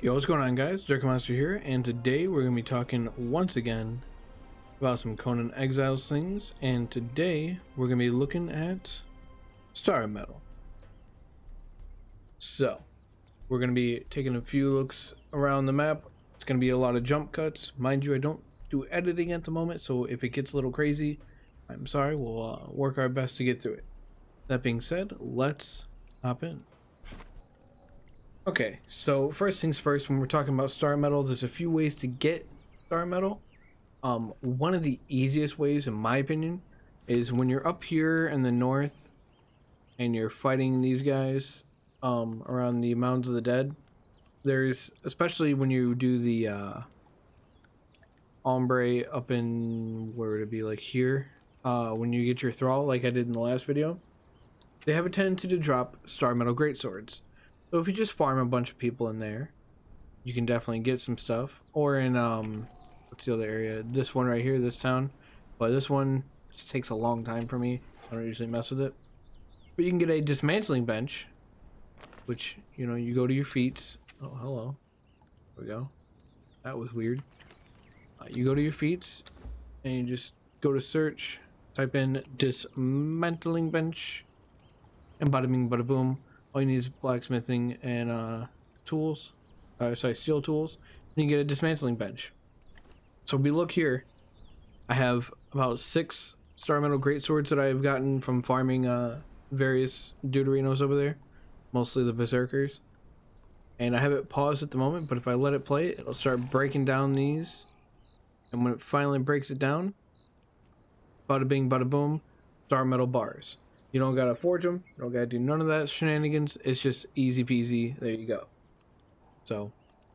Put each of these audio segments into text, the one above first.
Yo, what's going on, guys? Draco Monster here, and today we're going to be talking once again about some Conan Exiles things, and today we're going to be looking at star metal. So, we're going to be taking a few looks around the map. It's going to be a lot of jump cuts. Mind you, I don't do editing at the moment, so if it gets a little crazy, I'm sorry. We'll work our best to get through it. That being said, let's hop in. Okay, so first things first, when we're talking about star metal, there's a few ways to get star metal. One of the easiest ways, in my opinion, is when you're up here in the north and you're fighting these guys around the Mounds of the Dead. There's, especially when you do the ombre up in, where would it be, like here, when you get your thrall, like I did in the last video, they have a tendency to drop star metal greatswords. So if you just farm a bunch of people in there, you can definitely get some stuff. Or in, what's the other area? This one right here, this town. But this one just takes a long time for me. I don't usually mess with it. But you can get a dismantling bench, which, you know, you go to your feats. Oh, hello. There we go. That was weird. You go to your feats, and you just go to search, type in dismantling bench, and bada bing, bada boom. All you need is blacksmithing and tools, steel tools, and you get a dismantling bench. So we look here, I have about 6 star metal greatswords that I've gotten from farming various deuterinos over there, mostly the berserkers. And I have it paused at the moment, but if I let it play, it'll start breaking down these. And when it finally breaks it down, bada bing, bada boom, star metal bars. You don't gotta forge them, you don't gotta do none of that shenanigans. It's just easy peasy. There you go. So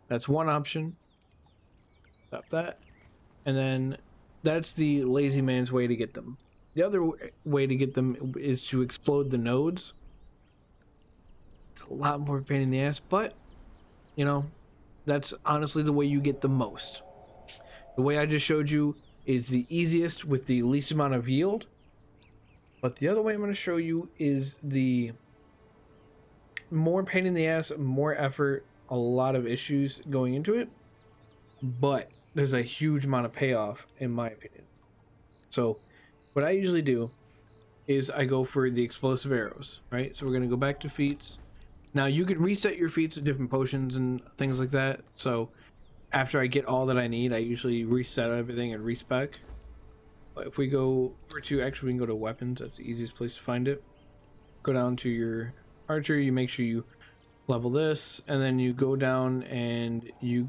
that's one option. Stop that. And then that's the lazy man's way to get them. The other way to get them is to explode the nodes. It's a lot more pain in the ass, but you know, that's honestly the way you get the most. The way I just showed you is the easiest with the least amount of yield. But the other way I'm going to show you is the more pain in the ass, more effort, a lot of issues going into it, but there's a huge amount of payoff in my opinion. So what I usually do is I go for the explosive arrows, right? So we're going to go back to feats. Now you can reset your feats with different potions and things like that. So after I get all that I need, I usually reset everything and respec. If we go over to, actually we can go to weapons, that's the easiest place to find it. Go down to your archer, you make sure you level this, and then you go down and you,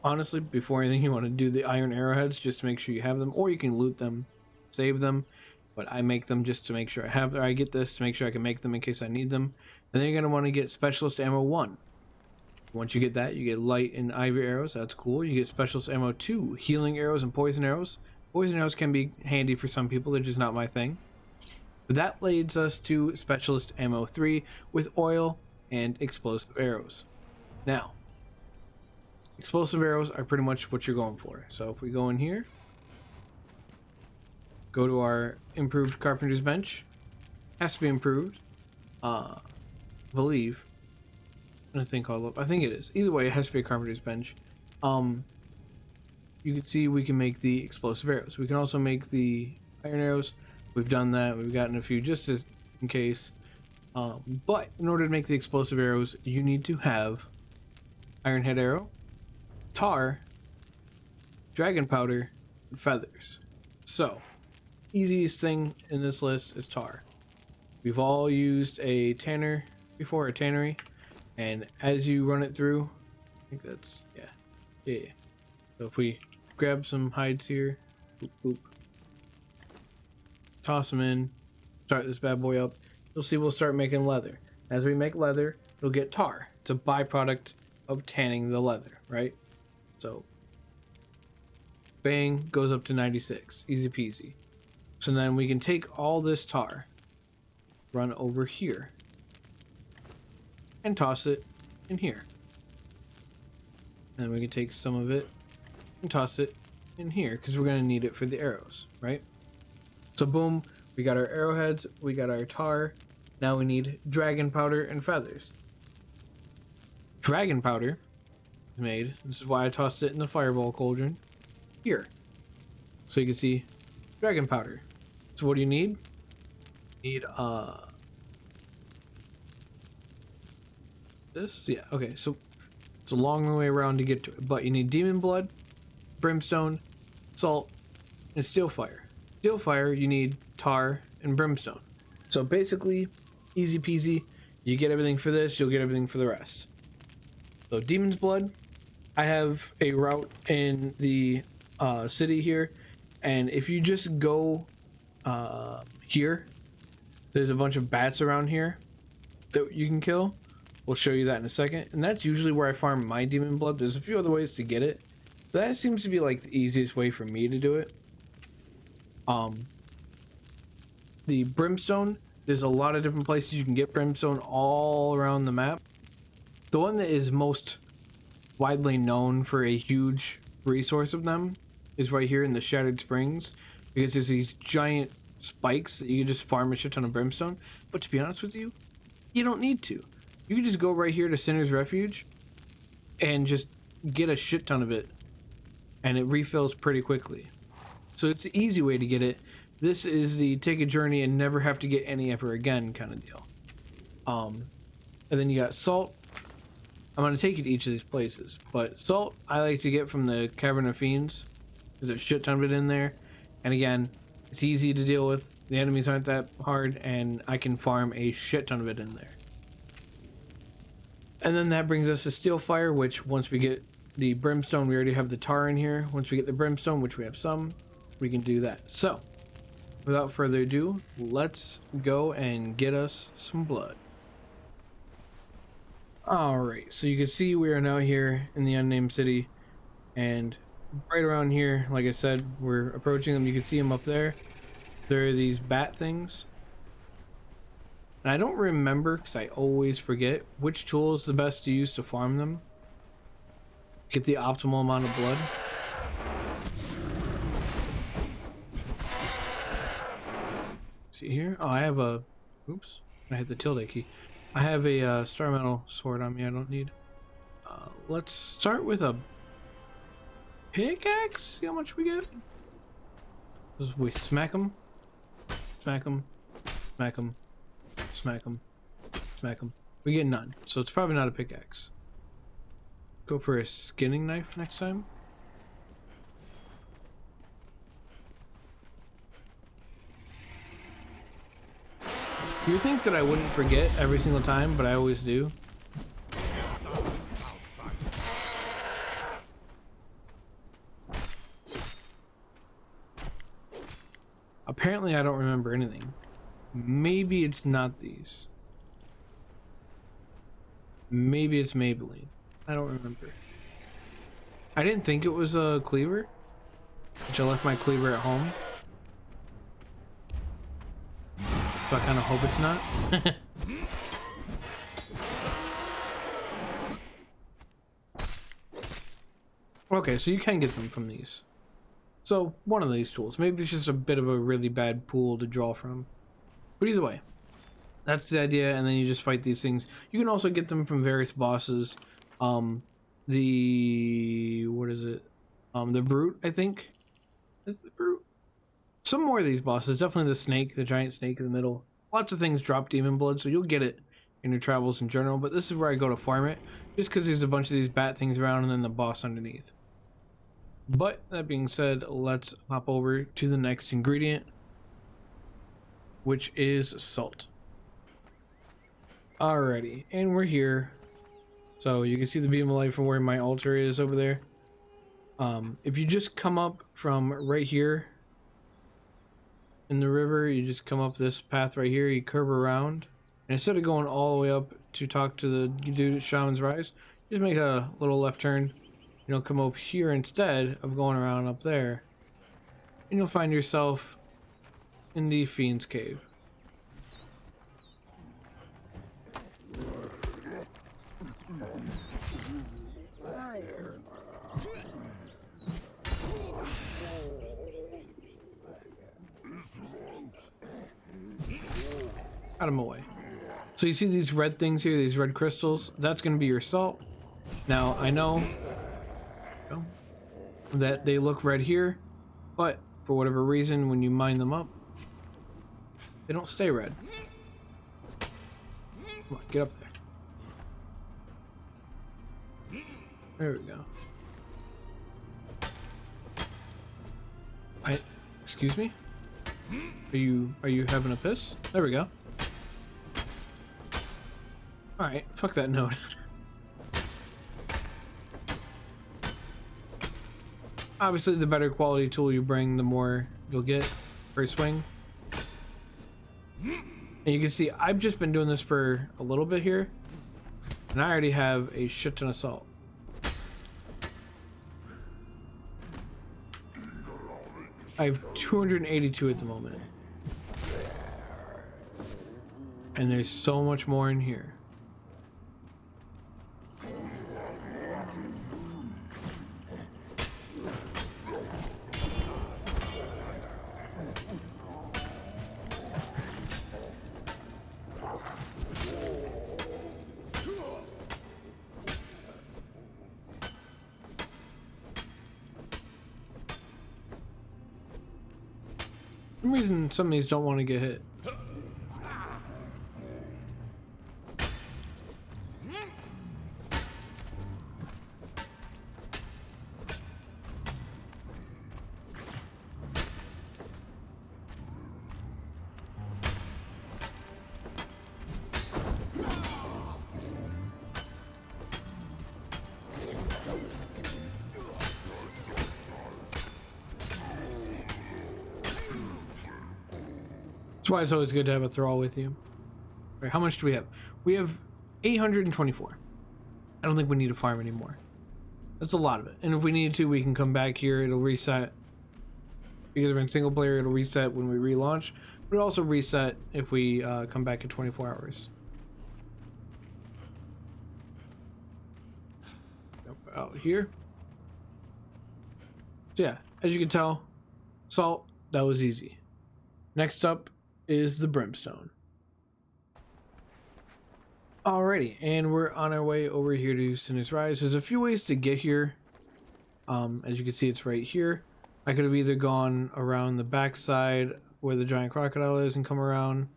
honestly, before anything, you want to do the iron arrowheads just to make sure you have them, or you can loot them, save them, but I make them just to make sure I have them. I get this to make sure I can make them in case I need them. And then you're going to want to get specialist ammo 1. Once you get that, you get light and ivy arrows, that's cool. You get specialist ammo 2, healing arrows and poison arrows. Poison arrows can be handy for some people, they're just not my thing. But that leads us to specialist ammo 3 with oil and explosive arrows. Now, explosive arrows are pretty much what you're going for. So if we go in here, go to our improved carpenter's bench. Has to be improved. I believe. I think it is. Either way, it has to be a carpenter's bench. You can see we can make the explosive arrows. We can also make the iron arrows. We've done that. We've gotten a few just in case. But in order to make the explosive arrows, you need to have iron head arrow, tar, dragon powder, and feathers. So, easiest thing in this list is tar. We've all used a tanner before, a tannery, and as you run it through, I think that's, yeah. So if we grab some hides here, boop, boop, toss them in, start this bad boy up, you'll see we'll start making leather. As we make leather, you'll get tar. It's a byproduct of tanning the leather, right? So bang, goes up to 96, easy peasy. So then we can take all this tar, run over here, and toss it in here. And we can take some of it and toss it in here because we're going to need it for the arrows, right? So boom, we got our arrowheads, we got our tar. Now we need dragon powder and feathers. Dragon powder made. This is why I tossed it in the fireball cauldron here. So you can see dragon powder. So what do you need? You need this? Yeah, okay, so it's a long way around to get to it, but you need demon blood, brimstone, salt, and steel fire. Steel fire, you need tar and brimstone. So basically, easy peasy. You get everything for this, you'll get everything for the rest. So demon's blood, I have a route in the city here, and if you just go here, there's a bunch of bats around here that you can kill. We'll show you that in a second, and that's usually where I farm my demon blood. There's a few other ways to get it. That seems to be like the easiest way for me to do it. The brimstone, there's a lot of different places you can get brimstone all around the map. The one that is most widely known for a huge resource of them is right here in the Shattered Springs, because there's these giant spikes that you can just farm a shit ton of brimstone. But to be honest with you, you don't need to. You can just go right here to Cines Refuge and just get a shit ton of it, and it refills pretty quickly. So it's the easy way to get it. This is the take a journey and never have to get any ever again kind of deal. And then you got salt. I'm going to take you to each of these places, but salt I like to get from the Cavern of Fiends. There's a shit ton of it in there, and again, it's easy to deal with. The enemies aren't that hard, and I can farm a shit ton of it in there. And then that brings us to steel fire, which once we get the brimstone, we already have the tar in here. Once we get the brimstone, which we have some, we can do that. So without further ado, let's go and get us some blood. Alright, so you can see we are now here in the unnamed city, and right around here, like I said, we're approaching them. You can see them up there. There are these bat things, and I don't remember, because I always forget, which tool is the best to use to farm them. Get the optimal amount of blood. See here? Oh, I have a... Oops. I hit the tilde key. I have a star metal sword on me I don't need. Let's start with a pickaxe. See how much we get? We smack them. Smack them. Smack them. Smack them. Smack them. We get none. So it's probably not a pickaxe. Go for a skinning knife next time. You think that I wouldn't forget every single time, but I always do. Apparently I don't remember anything. Maybe it's not these. Maybe it's Maybelline. I don't remember. I didn't think it was a cleaver, which I left my cleaver at home. So I kind of hope it's not. Okay, so you can get them from these. So one of these tools. Maybe it's just a bit of a really bad pool to draw from. But either way, that's the idea, and then you just fight these things. You can also get them from various bosses. What is it? The brute, I think. It's the brute. Some more of these bosses, definitely the snake, the giant snake in the middle. Lots of things drop demon blood, so you'll get it in your travels in general, but this is where I go to farm it, just because there's a bunch of these bat things around and then the boss underneath. But that being said, let's hop over to the next ingredient, which is salt. Alrighty, and we're here. So you can see the beam of light from where my altar is over there. If you just come up from right here in the river, you just come up this path right here, you curve around, and instead of going all the way up to talk to the dude at Cines Rice, just make a little left turn. You'll come up here instead of going around up there, and you'll find yourself in the Fiend's Cave. Out of my way. So you see these red things here, these red crystals? That's going to be your salt. Now, I know that they look red here, but for whatever reason, when you mine them up, they don't stay red. Come on, get up there. There we go. Excuse me? Are you having a piss? There we go. Alright, fuck that note. Obviously, the better quality tool you bring, the more you'll get per swing. And you can see, I've just been doing this for a little bit here, and I already have a shit ton of salt. I have 282 at the moment. And there's so much more in here. For some reason, some of these don't want to get hit. That's why it's always good to have a thrall with you. Right, how much do we have? We have 824. I don't think we need to farm anymore. That's a lot of it. And if we need to, we can come back here. It'll reset. Because we're in single player, it'll reset when we relaunch. But it'll also reset if we come back in 24 hours. Out here. So yeah, as you can tell, salt, that was easy. Next up is the brimstone. Alrighty, and we're on our way over here to Cines Rice. There's a few ways to get here. As you can see, it's right here. I could have either gone around the backside where the giant crocodile is and come around,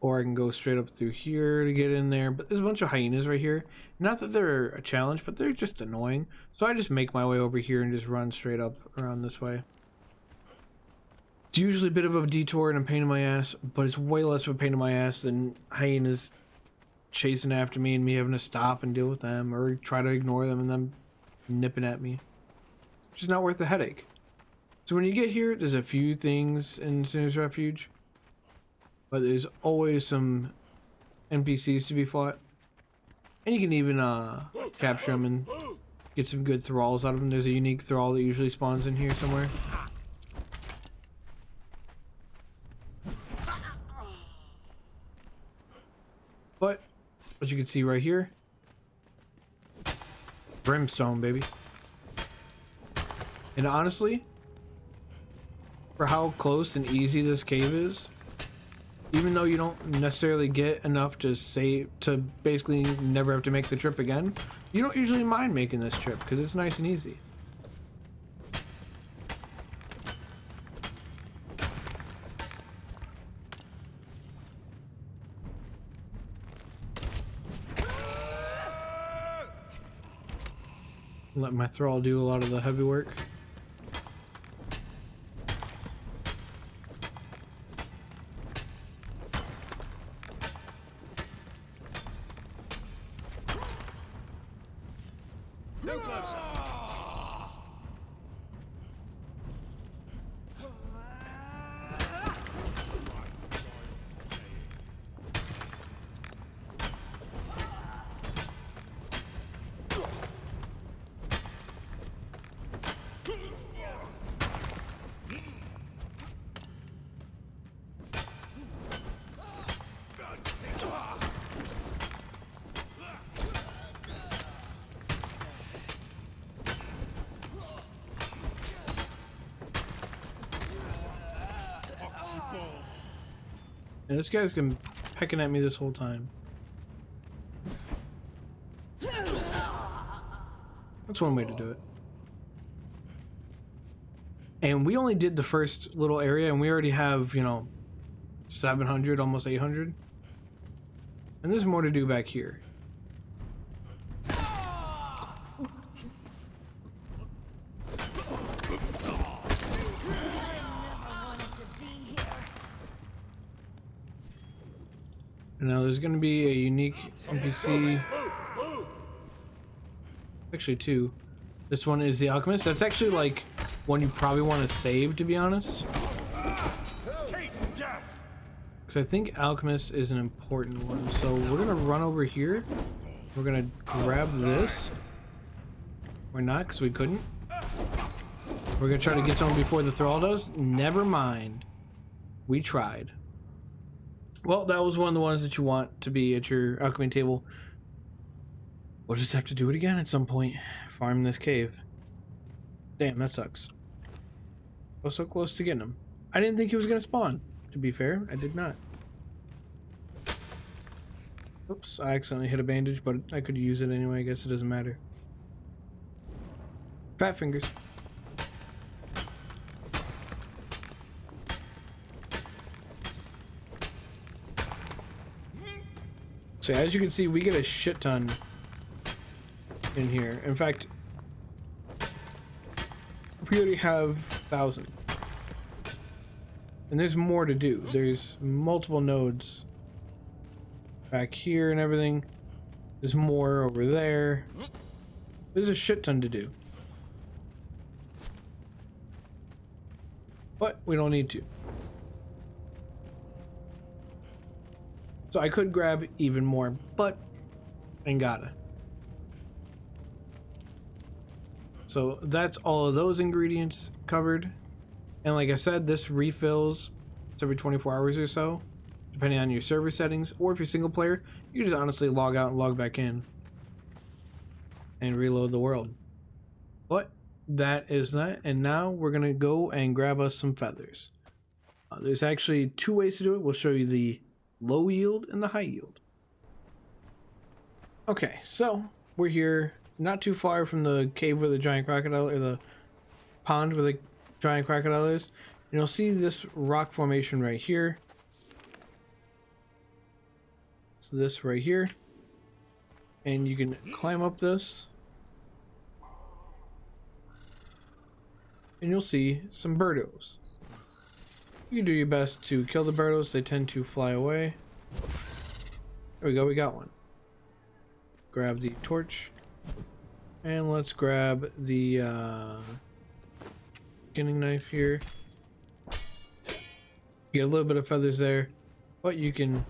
or I can go straight up through here to get in there. But there's a bunch of hyenas right here. Not that they're a challenge, but they're just annoying. So I just make my way over here and just run straight up around this way. It's usually a bit of a detour and a pain in my ass, but it's way less of a pain in my ass than hyenas chasing after me and me having to stop and deal with them, or try to ignore them and them nipping at me. It's just not worth the headache. So when you get here, there's a few things in Cines Refuge, but there's always some NPCs to be fought. And you can even capture them and get some good thralls out of them. There's a unique thrall that usually spawns in here somewhere. But, as you can see right here, brimstone, baby. And honestly, for how close and easy this cave is, even though you don't necessarily get enough to save, to basically never have to make the trip again, you don't usually mind making this trip because it's nice and easy. Let my thrall do a lot of the heavy work. No closer. And this guy's been pecking at me this whole time. That's one way to do it. And we only did the first little area, and we already have, you know, 700, almost 800. And there's more to do back here. And now there's going to be a unique NPC. Actually, two. This one is the Alchemist. That's actually like one you probably want to save, to be honest. Because I think Alchemist is an important one. So we're going to run over here. We're going to grab this. Or not, because we couldn't. We're going to try to get someone before the Thrall does. Never mind. We tried. Well, that was one of the ones that you want to be at your alchemy table. We'll just have to do it again at some point. Farm this cave. Damn, that sucks. I was so close to getting him. I didn't think he was going to spawn. To be fair, I did not. Oops, I accidentally hit a bandage, but I could use it anyway. I guess it doesn't matter. Fat fingers. So as you can see, we get a shit ton in here. In fact, we already have 1,000. And there's more to do. There's multiple nodes back here and everything. There's more over there. There's a shit ton to do. But we don't need to. So I could grab even more, but ain't gotta. So that's all of those ingredients covered. And like I said, this refills every 24 hours or so, depending on your server settings. Or if you're single player, you just honestly log out and log back in and reload the world. But that is that. And now we're gonna go and grab us some feathers. There's actually two ways to do it. We'll show you the low yield and the high yield. Okay, so we're here not too far from the cave where the giant crocodile, or the pond where the giant crocodile is. And you'll see this rock formation right here. It's this right here. And you can climb up this. And you'll see some birdos. You can do your best to kill the birdos. They tend to fly away. There we go, we got one. Grab the torch. And let's grab the beginning knife here. Get a little bit of feathers there. But you can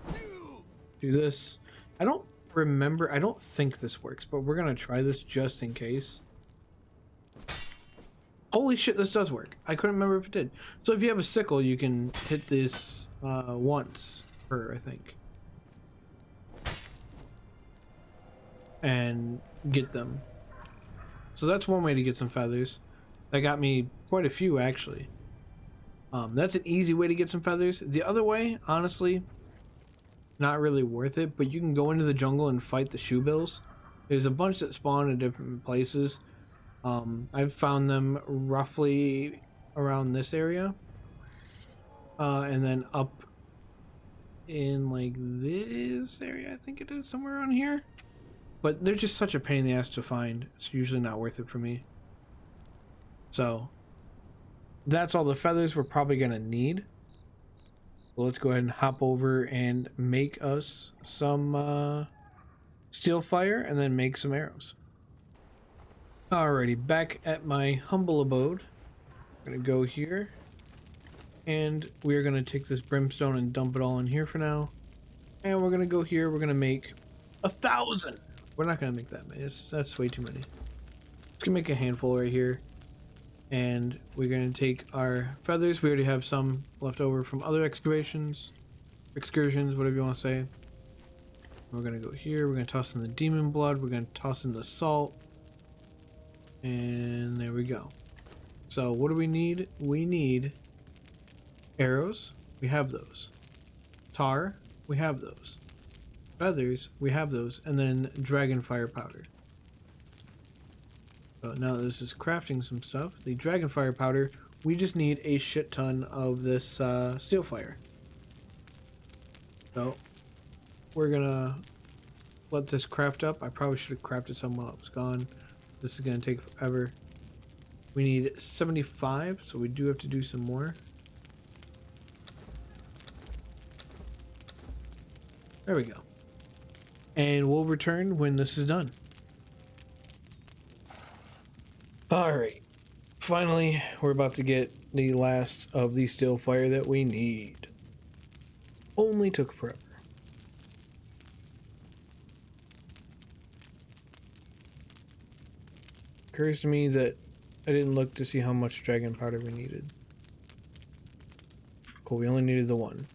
do this. I don't remember, I don't think this works, but we're gonna try this just in case. Holy shit, this does work. I couldn't remember if it did. So if you have a sickle, you can hit this once per, I think. And get them. So that's one way to get some feathers. That got me quite a few, actually. That's an easy way to get some feathers. The other way, honestly, not really worth it, but you can go into the jungle and fight the shoebills. There's a bunch that spawn in different places. I've found them roughly around this area, and then up in like this area, I think it is, somewhere around here. But they're just such a pain in the ass to find. It's usually not worth it for me. So that's all the feathers we're probably gonna need. Well, let's go ahead and hop over and make us some steel fire, and then make some arrows. Alrighty, back at my humble abode. I'm gonna go here, and we're gonna take this brimstone and dump it all in here for now. And we're gonna go here. We're gonna make 1,000. We're not gonna make that many. That's way too many. Just gonna make a handful right here, and we're gonna take our feathers. We already have some left over from other excursions, whatever you want to say. We're gonna go here. We're gonna toss in the demon blood. We're gonna toss in the salt. And there we go. So what do we need? We need arrows. We have those. Tar. We have those. Feathers. We have those. And then dragon fire powder. So now this is crafting some stuff. The dragonfire powder, we just need a shit ton of this steel fire. So we're gonna let this craft up. I probably should have crafted some while it was gone. This is gonna take forever. We need 75, so we do have to do some more. There we go. And we'll return when this is done. Alright. Finally, we're about to get the last of the steel fire that we need. Only took forever. Occurs to me that I didn't look to see how much dragon powder we needed. Cool, we only needed the one.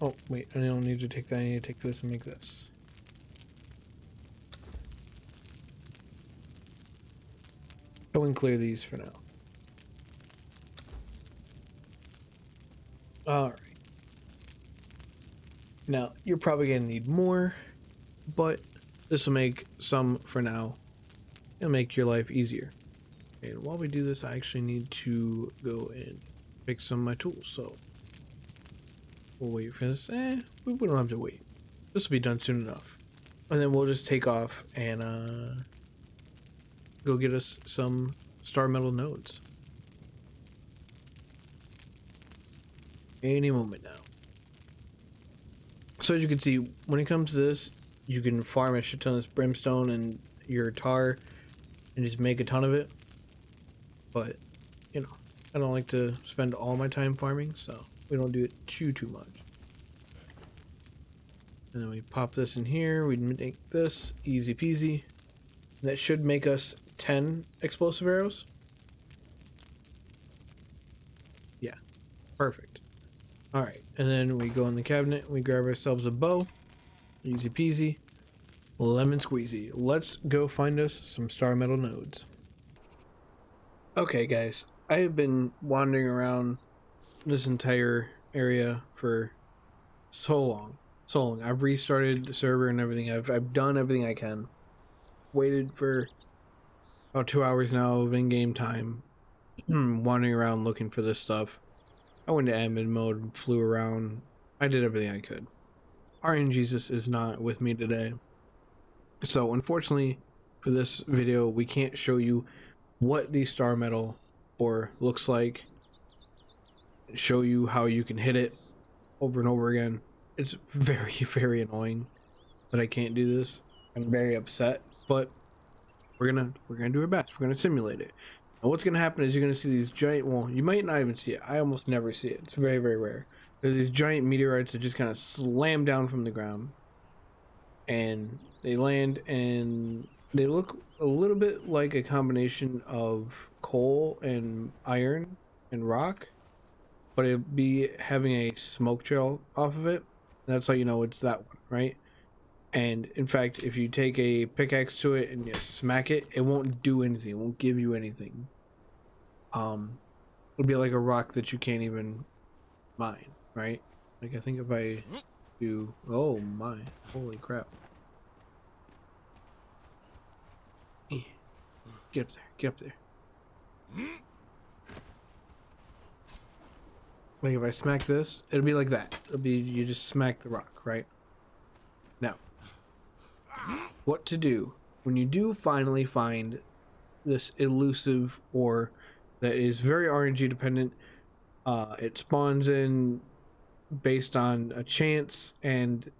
Oh, wait, I don't need to take that. I need to take this and make this. Go and clear these for now. Alright. Now, you're probably going to need more, but this will make some for now. It'll make your life easier. And while we do this, I actually need to go and fix some of my tools, so we'll wait for this. We don't have to wait. This will be done soon enough. And then we'll just take off and go get us some star metal nodes. Any moment now. So as you can see, when it comes to this, you can farm a shit ton of this brimstone and your tar and just make a ton of it. But, you know, I don't like to spend all my time farming, so we don't do it too much. And then we pop this in here, we make this easy peasy. That should make us 10 explosive arrows. Yeah, perfect. Alright, and then we go in the cabinet, we grab ourselves a bow. Easy peasy. Lemon squeezy. Let's go find us some star metal nodes. Okay guys, I have been wandering around this entire area for so long. I've restarted the server and everything. I've done everything I can. Waited for about 2 hours now of in-game time. Wandering around looking for this stuff. I went to admin mode and flew around. I did everything I could. RNGesus is not with me today. So unfortunately for this video, we can't show you what the star metal ore looks like. Show you how you can hit it over and over again. It's very annoying that I can't do this. I'm very upset, but we're gonna do our best. We're gonna simulate it. And what's gonna happen is you're gonna see these giant, well, you might not even see it. I almost never see it. It's very rare. There's these giant meteorites that just kind of slam down from the ground, and they land and they look a little bit like a combination of coal and iron and rock, but it'd be having a smoke trail off of it. That's how you know it's that one, right? And in fact, if you take a pickaxe to it and you smack it, it won't do anything. It won't give you anything. It'll be like a rock that you can't even mine, right? Like I think if I do, oh my, holy crap. Get up there, get up there. Like if I smack this, it'll be like that. It'll be, you just smack the rock, right? Now, what to do when you do finally find this elusive ore that is very RNG dependent. It spawns in based on a chance and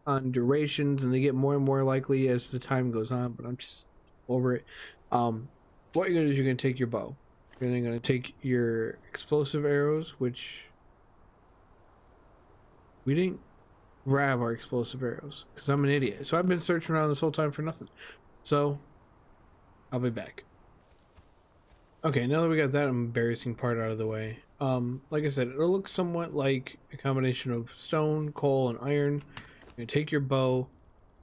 on durations, and they get more and more likely as the time goes on, but I'm just over it. What you're gonna do is you're gonna take your bow. You're then gonna take your explosive arrows, which we didn't grab our explosive arrows because I'm an idiot. So I've been searching around this whole time for nothing. So I'll be back. Okay, now that we got that embarrassing part out of the way, like I said, it'll look somewhat like a combination of stone, coal, and iron. You're gonna take your bow,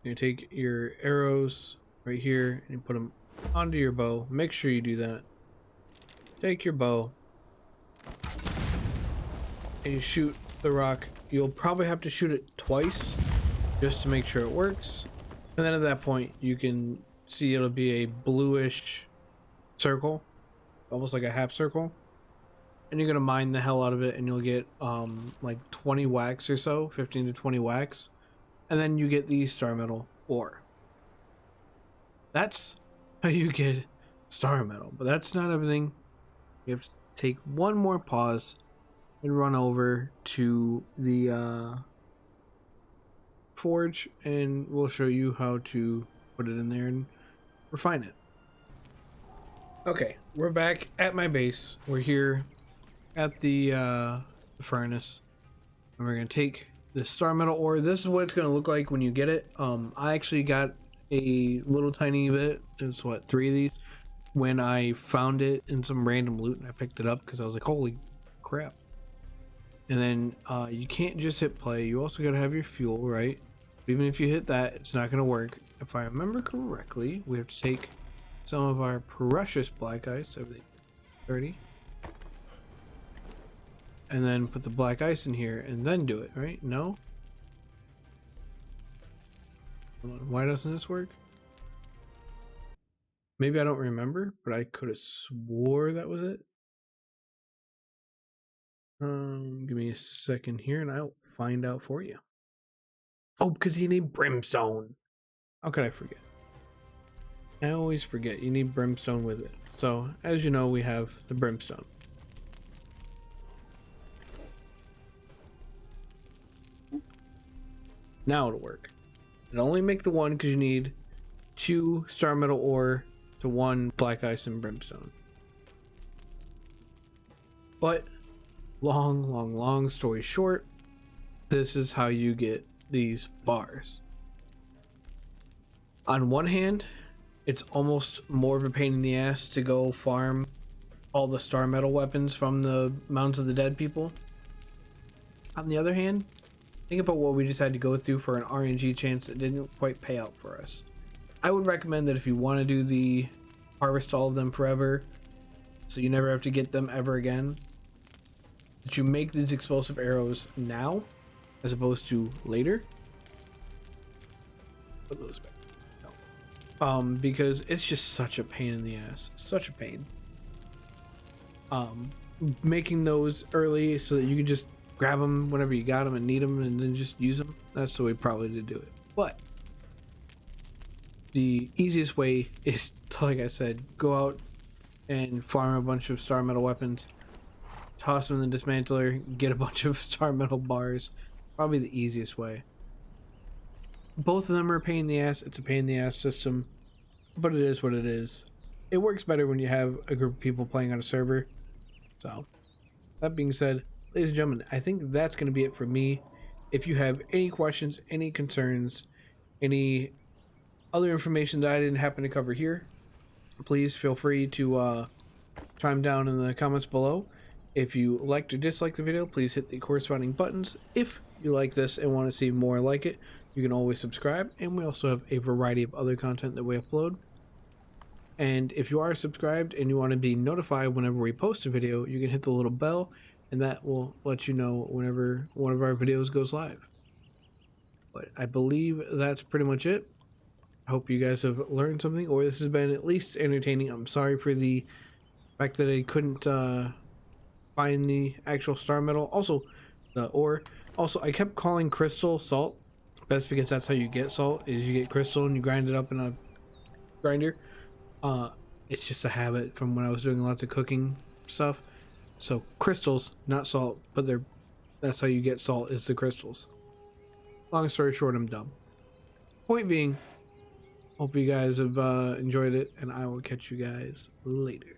you're gonna take your arrows right here, and you put them onto your bow. Make sure you do that. Take your bow, and you shoot the rock. You'll probably have to shoot it twice just to make sure it works. And then at that point, you can see it'll be a bluish circle, almost like a half circle. And you're gonna mine the hell out of it, and you'll get like 20 wax or so, 15 to 20 wax, and then you get the star metal ore. That's how you get star metal, but that's not everything. You have to take one more pause and run over to the forge, and we'll show you how to put it in there and refine it. Okay, we're back at my base. We're here at the furnace, and we're gonna take the star metal ore. This is what it's gonna look like when you get it. I actually got a little tiny bit. It's what, 3 of these when I found it in some random loot, and I picked it up because I was like, holy crap. And then you can't just hit play, you also gotta have your fuel, right? Even if you hit that, it's not gonna work. If I remember correctly, we have to take some of our precious black ice, everything 30, and then put the black ice in here and then do it, right? No? Why doesn't this work? Maybe I don't remember, but I could have swore that was it. Give me a second here and I'll find out for you. Oh, because you need brimstone. How could I forget? I always forget you need brimstone with it. So as you know, we have the brimstone. Now it'll work. And only make the one because you need 2 star metal ore to 1 black ice and brimstone. But long story short, this is how you get these bars. On one hand, it's almost more of a pain in the ass to go farm all the star metal weapons from the Mounds of the Dead people. On the other hand, think about what we just had to go through for an RNG chance that didn't quite pay out for us. I would recommend that if you want to do the harvest all of them forever, so you never have to get them ever again, that you make these explosive arrows now as opposed to later. Put those back. No. Because it's just such a pain in the ass. Such a pain. Making those early so that you can just grab them whenever you got them and need them and then just use them. That's the way probably to do it. But the easiest way is to, like I said, go out and farm a bunch of star metal weapons, toss them in the dismantler, get a bunch of star metal bars. Probably the easiest way. Both of them are a pain in the ass. It's a pain in the ass system, but it is what it is. It works better when you have a group of people playing on a server. So that being said, ladies and gentlemen, I think that's going to be it for me. If you have any questions, any concerns, any other information that I didn't happen to cover here, please feel free to chime down in the comments below. If you liked or disliked the video, please hit the corresponding buttons. If you like this and want to see more like it, you can always subscribe, and we also have a variety of other content that we upload. And if you are subscribed and you want to be notified whenever we post a video, you can hit the little bell, and that will let you know whenever one of our videos goes live. But I believe that's pretty much it. I hope you guys have learned something, or this has been at least entertaining. I'm sorry for the fact that I couldn't find the actual star metal. Also, the ore. Also, I kept calling crystal salt. That's because that's how you get salt, is you get crystal and you grind it up in a grinder. It's just a habit from when I was doing lots of cooking stuff. So crystals, not salt, but that's how you get salt, is the crystals. Long story short, I'm dumb. Point being, hope you guys have enjoyed it, and I will catch you guys later.